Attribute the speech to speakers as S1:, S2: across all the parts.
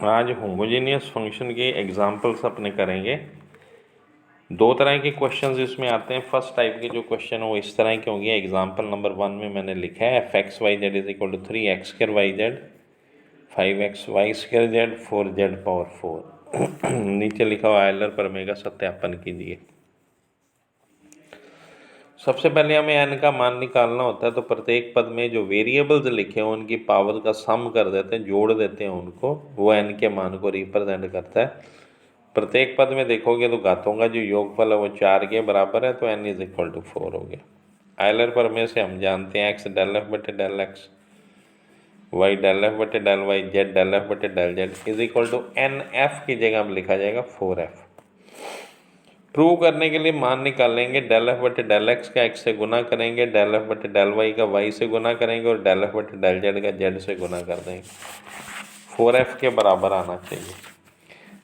S1: आज homogeneous function के examples अपने करेंगे। दो तरह के क्वेश्चंस इसमें आते हैं। फर्स्ट टाइप के जो क्वेश्चन वो इस तरह के होंगे। एग्जांपल नंबर 1 में मैंने लिखा है f x y z is equal to 3x² y z 5x y² z 4z⁴ नीचे लिखा हुआ आयलर प्रमेय का सत्यापन कीजिए। सबसे पहले हमें n का मान निकालना होता है, तो प्रत्येक पद में जो वेरिएबल्स लिखे हैं उनकी पावर का सम कर देते हैं, जोड़ देते हैं उनको, वो n के मान को रिप्रेजेंट करता है। प्रत्येक पद में देखोगे तो घातों का जो योगफल है वो 4 के बराबर है, तो n इज इक्वल टू 4 हो गया। आयलर प्रमेय से हम जानते हैं x del f बटे del x, y del f बटे del y, z del f बटे del z is equal to n f की जगह अब लिखा जाएगा 4f। प्रूव करने के लिए मान निकालेंगे डेल एफ बटे डेल एक्स का x से गुना करेंगे, डेल एफ बटे डेल वाई का y से गुना करेंगे और डेल एफ बटे डेल जेड का z से गुना कर देंगे। 4f के बराबर आना चाहिए।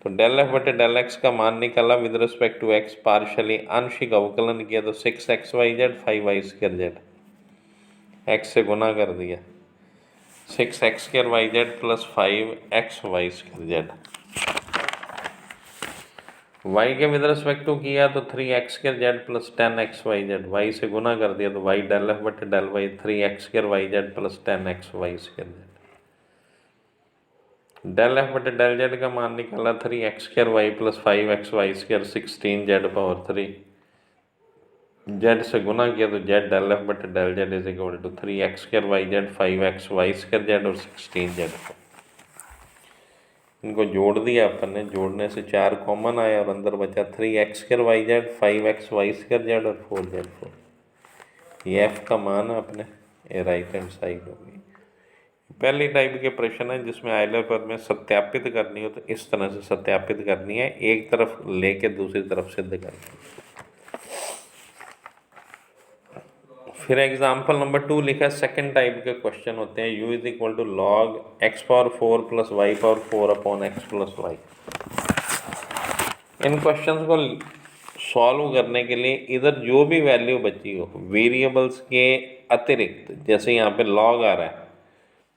S1: तो डेल एफ बटे डेल एक्स का मान निकाला with respect to x, partially आंशिक अवकलन किया तो 6xyz 5y² z, x से गुना कर दिया 6x² plus 5xy² z। y के विद रिस्पेक्ट टू किया तो 3x² प्लस 10xyz, y से गुना कर दिया तो y डेल एफ बटे del y 3x² plus 10xy²। Del f बटे डेल जेड का मान निकाला 3x² plus 5xy² 16z⁴, z से गुना किया तो z डेल एफ बटे del z is equal to 3x² 5xy² और 16z। इनको जोड़ दिया अपन ने, जोड़ने से 4 कॉमन आया और अंदर बचा 3x² 5xy² और 4z⁴। ये एफ का मान है अपने, ये राइट हैंड साइड होगी। पहली टाइप के प्रश्न है जिसमें आयलर प्रमेय सत्यापित करनी हो तो इस तरह से सत्यापित करनी है, एक तरफ लेके दूसरी तरफ सिद्ध करनी है। फिर एग्जाम्पल नंबर 2 लिखा है, सेकंड टाइप के क्वेश्चन होते हैं u is equal to log x⁴ plus y⁴ upon x plus y. इन क्वेश्चंस को सॉल्व करने के लिए इधर जो भी वैल्यू बची हो वेरिएबल्स के अतिरिक्त, जैसे यहाँ पे लॉग आ रहा है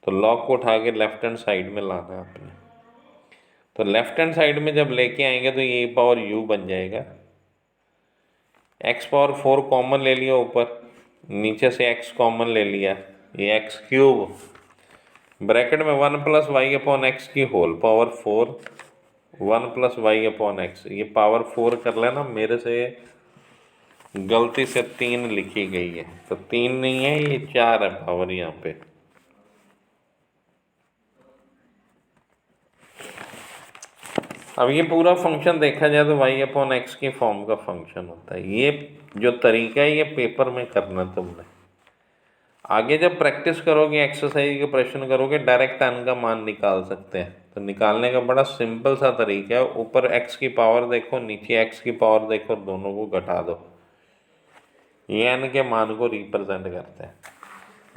S1: तो लॉग को उठा के लेफ्ट हैंड साइड में लाना है आपने। तो लेफ्ट हैंड साइड में जब लेके आएंगे तो ये पावर u बन जाएगा। x⁴ कॉमन ले लिया ऊपर, नीचे से x कॉमन ले लिया, ये x³ ब्रैकेट में 1 प्लस वाई अपॉन एक्स की whole power 4, 1 plus y upon x, ये पावर 4 कर लेना। मेरे से गलती से 3 लिखी गई है, तो 3 नहीं है, ये 4 है पावर यहाँ पे। अब ये पूरा फंक्शन देखा जाए तो y अपॉन एक्स की फॉर्म का फंक्शन होता है। ये जो तरीका है ये पेपर में करना तुमने। आगे जब प्रैक्टिस करोगे, एक्सरसाइज के प्रश्न करोगे, डायरेक्ट n का मान निकाल सकते हैं। तो निकालने का बड़ा सिंपल सा तरीका है, ऊपर x की पावर देखो, नीचे x की पावर देखो, दोनों को घटा दो, ये n के मान को रिप्रेजेंट करते हैं।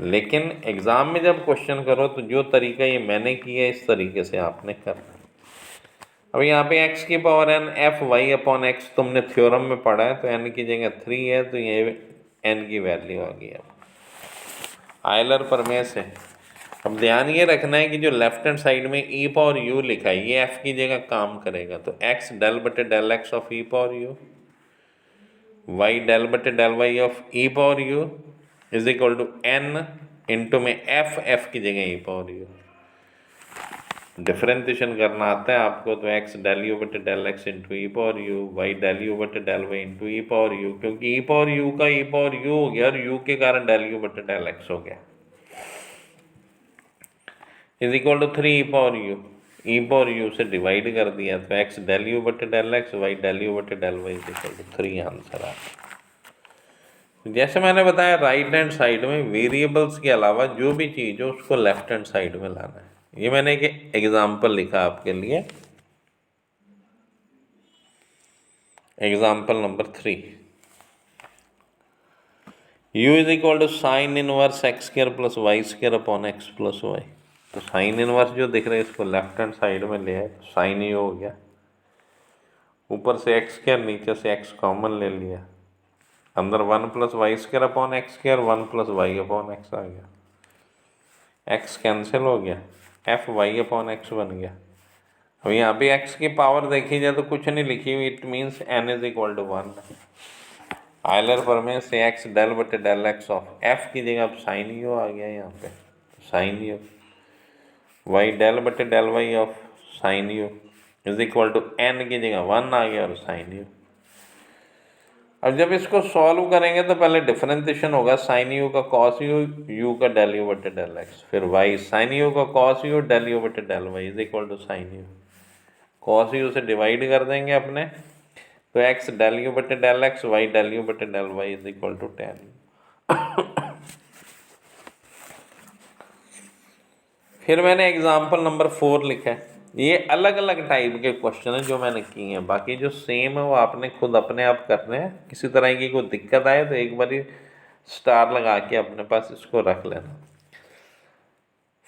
S1: लेकिन एग्जाम में जब क्वेश्चन करो तो जो तरीका ये मैंने किया इस तरीके से आपने करना। अब यहाँ पे x की power n f y upon x तुमने थ्योरम में पढ़ा है, तो n की जगह 3 है, तो ये n की वैल्यू आ गई अब आयलर प्रमेय से। अब ध्यान ये रखना है कि जो लेफ्ट हैंड साइड में e पावर u लिखा है ये f की जगह काम करेगा, तो x डेल बटे del x of e power u, y del बटे del Y of e power u is equal to n into में f की जगह e पावर u। डिफरेंशिएशन करना आता है आपको, तो x डेल u बटे del x into E power u, y del u बटे del Y into E power u, क्योंकि ई पावर u का ई पावर u हो गया और u के कारण डेल u बटे डेल एक्स हो गया, is equal to 3 E power u। E power u से डिवाइड कर दिया तो x डेल u बटे del X, y del u बटे del Y is equal to 3 answer आ गया। जैसे मैंने बताया राइट हैंड साइड में वेरिएबल्स के अलावा जो भी चीज़ हो उसको लेफ्ट हैंड साइड में लाना है। ये मैंने एक एग्जाम्पल लिखा आपके लिए, example number 3, u is equal to sine inverse x² plus y² upon x plus y. तो साइन इनवर्स जो दिख रहा है इसको लेफ्ट हैंड साइड में ले आए, साइन ही हो गया, ऊपर से x², नीचे से x कॉमन ले लिया, अंदर 1 plus y² upon x², 1 plus y upon X आ गया, x कैंसिल हो गया, एफ वाई अपॉन एक्स बन गया। अब यहाँ पे x की पावर देखी जाए तो कुछ नहीं लिखी हुई, it means n is equal to 1। Euler प्रमेय से x डेल बटे डेल x ऑफ f की जगह अब साइन यू आ गया यहाँ पे, साइन यू y डेल बटे del y of sine u is equal to n की जगह 1 आ गया और साइन यू। अब जब इसको सॉल्व करेंगे तो पहले डिफरेंशिएशन होगा साइन यू का कॉस यू, यू का डेल यू बटे डेल एक्स, फिर वाई साइन यू का कॉस यू डेल यू बटे del Y is equal to sine U. Cos U से डिवाइड कर देंगे अपने, तो एक्स डेल यू बटे del x, Y del you बटे del Y is equal to tan U. फिर मैंने एग्जाम्पल नंबर 4 लिखा है। ये अलग अलग टाइप के क्वेश्चन हैं जो मैंने किए हैं, बाकी जो सेम है वो आपने खुद अपने आप करने हैं। किसी तरह की कोई दिक्कत आए तो एक बार स्टार लगा के अपने पास इसको रख लेना।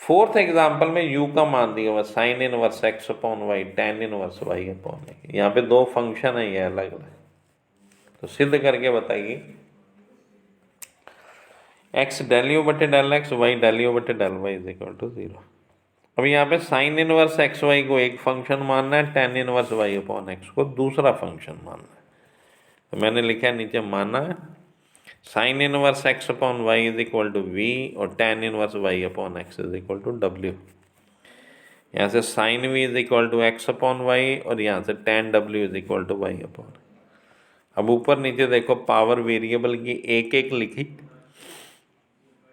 S1: 4th एग्जाम्पल में u का मान दिया हुआ sine inverse X upon Y tan inverse Y upon A. यहाँ पे दो फंक्शन है ये अलग अलग, तो सिद्ध करके बताइए। एक्स डेल यू बटे del x, Y del you बटे del Y is equal to 0। अब यहाँ पे साइन इनवर्स एक्स वाई को एक फंक्शन मानना है, tan inverse Y upon x को दूसरा फंक्शन मानना है। तो मैंने लिखा है नीचे माना है sine inverse X upon Y is equal to V और tan inverse Y upon X is equal to W. यहाँ से sine V is equal to X upon Y और यहाँ से tan W is equal to Y upon. अब ऊपर नीचे देखो पावर वेरिएबल की एक एक लिखी,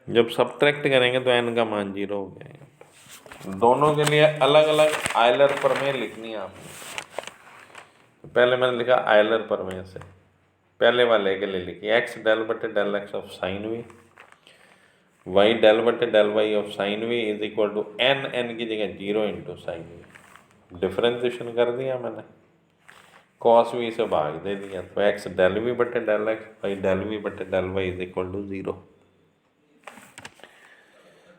S1: जब सब्ट्रैक्ट करेंगे तो एन का मान 0 हो जाएगा। दोनों के लिए अलग अलग आयलर प्रमेय लिखनी है आपने। पहले मैंने लिखा आयलर प्रमेय से, पहले वाले के लिए लिखी एक्स डेल बटे del x of sine V, Y del बटे del Y of sine V is equal to N, N की जगह 0 इंटू साइन वी। डिफरेंशिएशन कर दिया मैंने, कॉस वी से भाग दे दिया, तो एक्स डेल वी बटे del x, Y del v बटे del Y is equal to 0।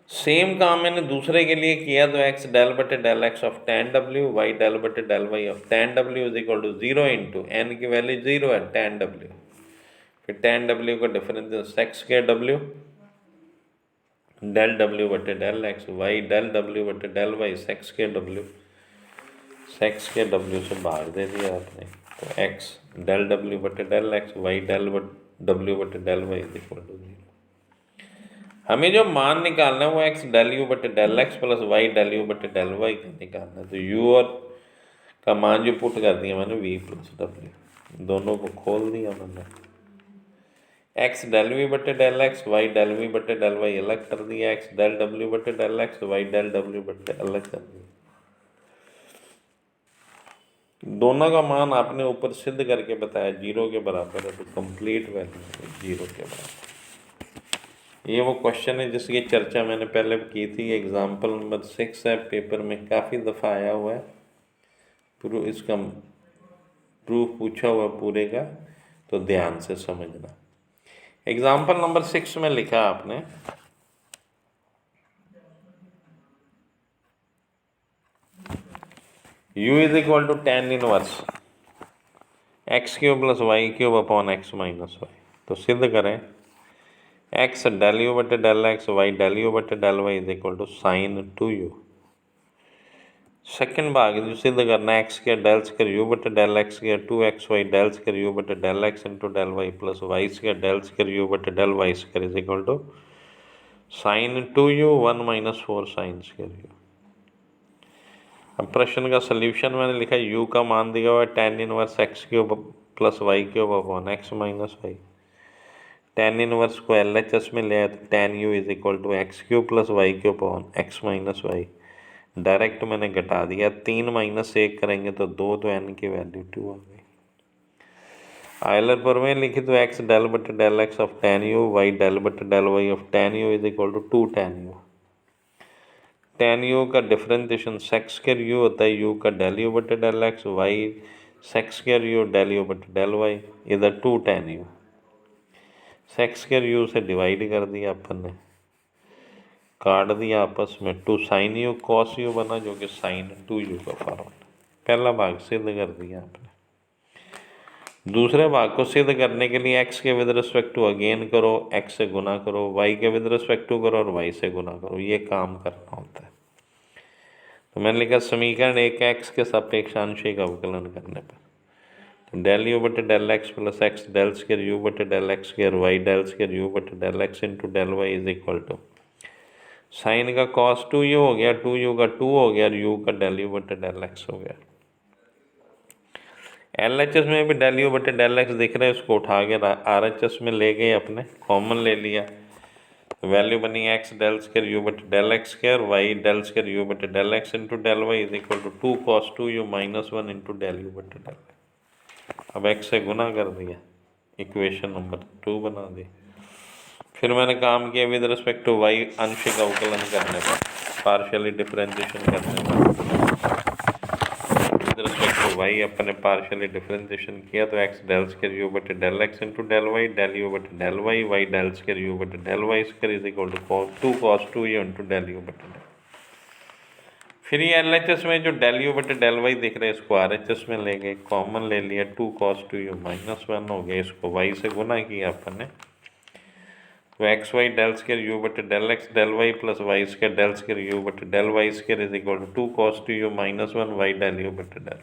S1: Same काम मैंने दूसरे के लिए किया, तो एक्स डेल बटे del x of ten W, Y del बटे del Y of ten W is equal to 0 into N की वैल्यू 0 है टेन डब्ल्यू, फिर टेन डब्ल्यू का डिफरेंस एक्स के डब्ल्यू डेल डब्ल्यू बटे डेल एक्स, वाई डेल डब्ल्यू बटे डेल वाई सेक्स के डब्ल्यू, सेक्स के डब्ल्यू से भाग दे दिया आपने, तो एक्स डेल डब्ल्यू बटे डेल एक्स, वाई डेल डब्ल्यू बटे del Y is equal to 0। हमें जो मान निकालना है वो एक्स डेल यू बटे del x plus y del you बटे डेल वाई का निकालना है। तो यू और का मान जो पुट कर दिया मैंने वी प्लस डब्ल्यू, दोनों को खोल दिया मैंने। एक्स डेल वी बटे del x, Y del v बटे डेल वाई अलग कर दिया, एक्स डेल डब्ल्यू बटे डेल एक्स, वाई डेल डब्ल्यू बटे अलग कर दिया। दोनों का मान आपने ऊपर सिद्ध करके बताया 0 के बराबर है, तो कंप्लीट वैल्यू 0 के बराबर। ये वो क्वेश्चन है जिसकी चर्चा मैंने पहले की थी, एग्जाम्पल नंबर 6 है, पेपर में काफ़ी दफ़ा आया हुआ है। इसका प्रूफ पूछा हुआ पूरे का, तो ध्यान से समझना। एग्जाम्पल नंबर 6 में लिखा आपने u is equal to tan inverse x cube plus y cube upon x minus y. तो सिद्ध करें एक्स डेल यू बटे del x, Y del you बटे del Y is equal to sine 2u। Second भाग जो सिद्ध करना है एक्स के डेल स्क्वायर यू बटे डेल एक्स के 2xy डेल स्क्वायर यू बटे del x into del y plus y square del square u बटे del y square is equal to sine 2u 1 minus 4 sine square u. अब प्रश्न का solution मैंने लिखा u का मान दिया हुआ है tan inverse x cube plus y cube upon x minus y. Tan inverse को LHS में ले आया तो tan u is equal to x cube plus y cube upon x minus y. Direct मैंने घटा दिया, 3 माइनस 1 करेंगे तो 2, तो n की वैल्यू 2 आ गई। आयलर प्रमेय लिखी तो एक्स डेल बटे del x of tan u, y del बटे del Y of tan u is equal to 2 tan u. Tan u का डिफरेंशिएशन सेक्स स्क्वायर यू होता है, यू का डेल यू बटे del x, y sec square u del you बटे del y, इधर 2 tan u. Sec square u से divide कर दिया अपन ने, काट दिया आपस में, 2 साइन यू कॉस यू बना जो कि साइन 2u का फॉर्मूला। पहला भाग सिद्ध कर दिया आपने। दूसरे भाग को सिद्ध करने के लिए x के विद रिस्पेक्ट टू अगेन करो, x से गुना करो, y के विद रिस्पेक्ट टू करो और y से गुना करो, ये काम करना होता है। तो मैंने लिखा समीकरण एक एक्स के सापेक्ष आंशिक अवकलन करने पर तो डेल यू बटे del x plus x del square u बटे del x square y del square u बटे del x into del Y is equal to sine का कॉस 2u हो गया, 2u का 2 हो गया और u का डेल यू बटे डेल एक्स हो गया। LHS में भी डेल यू बटे डेल एक्स दिख रहा है, उसको उठा के RHS में ले गए, अपने कॉमन ले लिया तो वैल्यू बनी एक्स डेल स्क्वायर यू बटे del x square y del square u बटे del x into del Y is equal to 2 cos 2u minus 1 into del you बटे डेल एक्स। अब एक्स से गुना कर दिया, इक्वेशन नंबर 2 बना दी। फिर मैंने काम किया विद रिस्पेक्ट टू वाई आंशिक अवकलन करने पर, पार्शियली डिफरेंशिएशन करने पर, विद रिस्पेक्ट टू वाई अपने पार्शियली डिफरेंशिएशन किया तो एक्स डेल स्क्वायर यू बटे del x into del you बटे del y del square u बटे del y square is equal to 2 cos 2u into del you बटे del. फिर ये LHS में जो डेल यू बटे डेल वाई दिख रहे हैं इसको RHS में ले गए, कॉमन ले लिया, 2 cos 2u माइनस 1 हो गया, इसको वाई से गुना किया अपन ने तो x Y del square u बटे del x del y plus y square del square u बटे del y square is equal to 2 cos 2u minus 1 y del you बटे डेल।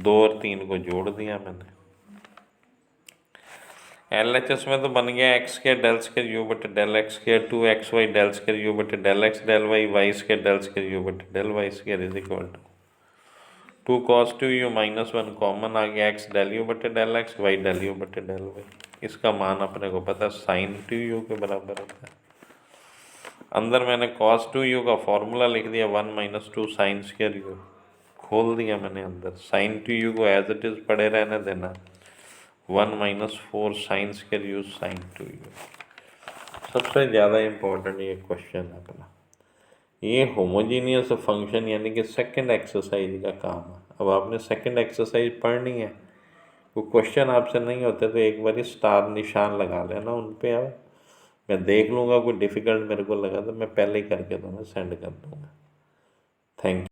S1: 2 और 3 को जोड़ दिया मैंने। LHS में तो बन गया x square del square u बटे del x square 2 x Y del square u बटे del x del y square del square u बटे del y square is equal to 2 cos 2u minus 1 common आ गया, x del you बटे del x Y del you बटे del y. इसका मान अपने को पता साइन 2u के बराबर होता है। अंदर मैंने cos 2u का फॉर्मूला लिख दिया 1 माइनस 2 साइन स्क्वायर यू, खोल दिया मैंने अंदर, साइन 2u को एज इट इज़ पड़े रहने देना, 1 minus 4 sine square u sine 2u। सबसे ज़्यादा इम्पोर्टेंट ये क्वेश्चन है अपना, ये होमोजीनियस फंक्शन यानी कि सेकंड एक्सरसाइज का काम है। अब आपने सेकंड एक्सरसाइज पढ़नी है, वो क्वेश्चन आपसे नहीं होते तो एक बार स्टार निशान लगा लेना उन पे। अब मैं देख लूँगा कोई डिफ़िकल्ट मेरे को लगा तो मैं पहले ही करके तुम्हें सेंड कर दूँगा। Thank you.